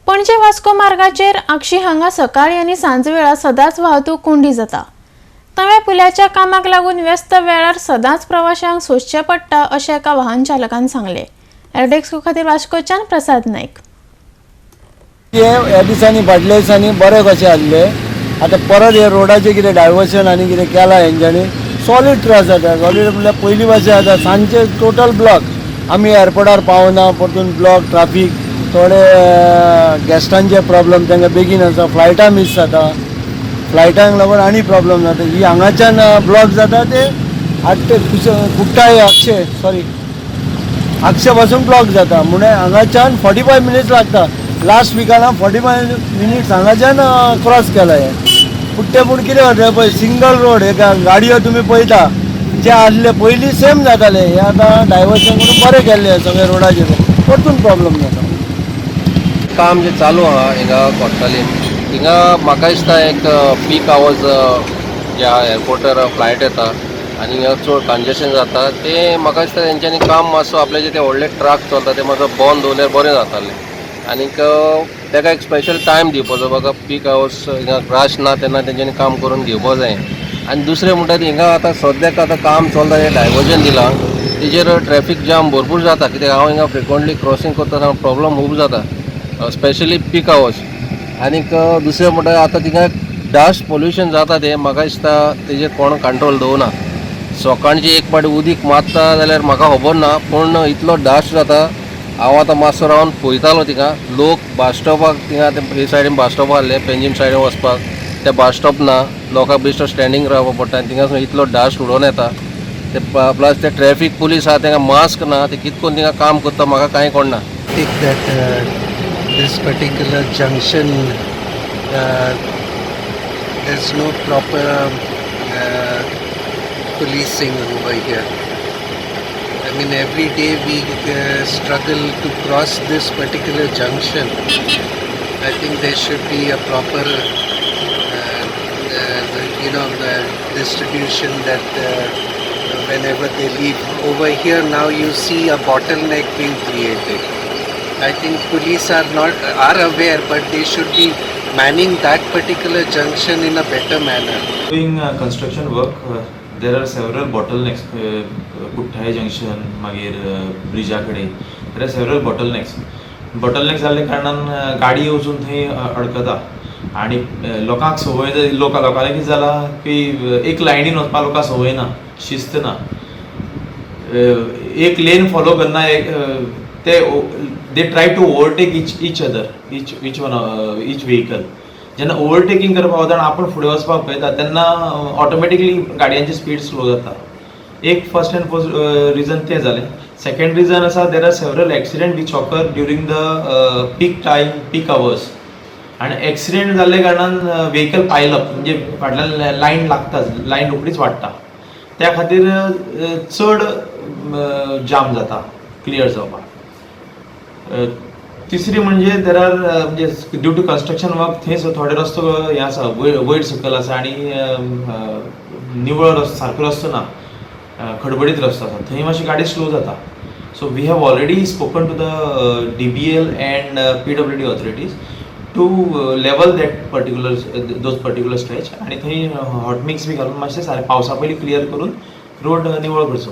पणजे वास्को मार्गाचेर आक्षी हांगा सकाळी आनी सांजवेळा सदांच वाहतूक कोंडी जाता। नव्या पुलाच्या कामाक लागून व्यस्त वेळार सदांच प्रवाशांक सोंसचें पडटा अशें एका वाहन चालकान सांगलें। एरडेक्सो खातीर वास्कोच्यान प्रसाद नायक। ह्या दिसांनी फाटल्या दिसांनी बरे कशें आसले, आतां परत हे रोडाचें कितें डायवर्शन आनी कितें केलां हेंच्यांनी, सॉलीड त्रास जाता। सॉलीड म्हणल्यार पयलीं भाशेन आतां सांजचे टोटल ब्लॉक, आमी एअरपोर्टार पावना, परतून ब्लॉक ट्राफीक, थोडे गॅस्टांचे प्रॉब्लेम तांकां बेगीन आसा, फ्लायटां मिस जाता, फ्लायटांक लागून आनी प्रॉब्लेम जाता। ही हांगाच्यान ब्लॉक जाता ते कुट्टाळे अक्षय पासून ब्लॉक जाता, म्हणून हांगाच्यान 45 मिनिट्स लागता। लास्ट विकान 45 मिनिट्स हांगाच्यान क्रॉस केला हे पुट्टे। पूण कितें जाता पळय, सिंगल रोड, हे गाडयो तुमी पळयता जे आसले पयलीं सेम जाताले, हे आतां डायवर्शन करून बरें केल्ले सगळे रोडाचेर, परतून प्रॉब्लेम जाता। काम जे चालू आहा हिंगा कोट्टालीम, हिंगा म्हाका दिसता एक पीक आवर्स ज्या एअरपोर्टार फ्लायट येता आनी हिंगा चड कंजेशन जाता, ते म्हाका दिसता तेंच्यांनी काम मातसो आपले जे ते व्हडले ट्रक चलता ते मातसो बंद दवरल्यार बरें जातालें। आनीक ताका एक स्पेशल टायम दिवपाचो, म्हाका पीक आवर्स हिंगा रश ना तेन्ना तेंच्यांनी काम करून घेवपा जाय। आनी दुसरें म्हणटा तें हिंगा आतां सद्याक आतां काम चलता तें डायवर्जन दिलां, तेजेर ट्रॅफिक जाम भरपूर जाता, कित्याक हांव हिंगा फ्रिक्वेंटली क्रॉसींग करता प्रॉब्लम खूब जाता, स्पेशली पीक आवर्स। आनीक दुसरें म्हणटा आतां थिंगा डस्ट पोल्युशन जाता तें म्हाका दिसता तेजेर कोण कंट्रोल दवरना। सकाळची एक पाटी उदीक मारता जाल्यार म्हाका खबर ना, पूण इतलो डस्ट जाता। हांव आतां मातसो रावन पळयतालो थिंगा लोक बस स्टॉपाक, थिंगा हे सायडीन बस स्टॉप आहले पेंजीम सायडीन वचपाक, ते बस स्टॉप ना, लोकांक बेश्टो स्टँडींग रावपा पडटा आनी थिंगासून इतलो डस्ट उडोवन येता। ते प्लस ते ट्रॅफीक पुलीस आहा तांकां मास्क ना, ते कितें करून थिंगा काम करता म्हाका कांय कळना। This particular junction, there's no proper policing over here. I mean, every day we struggle to cross this particular junction. I think there should be a proper, distribution that whenever they leave. Over here now you see a bottleneck being created. I think police are aware, but they should be manning that particular junction in a better manner. Doing construction work, there are several bottlenecks. Kuthai junction, magir bridge kade, there are several bottlenecks. Bottlenecks जाल्ले कारणान गाडी वचून थंय अडकता आनी लोकांक संवय लोकांक कितें जाला की एक लायनीन वचपाक लोकांक संवय ना, शिस्त ना, एक लेन फॉलो करना, ते they try to overtake each other, each vehicle. जेन्ना ओवरटेकिंग करपाक वता आनी आपण फुडें वचपाक पळयता तेन्ना ऑटोमॅटिकली गाडयांची स्पीड स्लो जाता। एक फर्स्ट एंड फर्स्ट रिजन तें जालें। सेकंड रिजन आसा, there are several accident which occur during the peak time, peak hours, आनी एक्सिडेंट जाल्ले कारणान व्हेकल पायल अप, म्हणजे फाटल्यान लायन लागताच, लायन रोखडीच वाडटा, त्या खातीर चड जाम जाता क्लियर जावपाक। तिसरी म्हणजे देर आर म्हणजे ड्यू टू कंस्ट्रक्शन वर्क थंय थोडे रस्तो हे आसा वयर सकयल आसा आनी निवळ रस्तो सारको रस्तो ना, खडबडीत रस्तो आसा, थंय मातशी गाडी स्लो जाता। So we have already spoken to the DBL and PWD authorities to level that particular stretch, आनी थंय हॉट मिक्स बी घालून मातशें सारकें पावसा पयलीं क्लियर करून रोड निवळ करचो।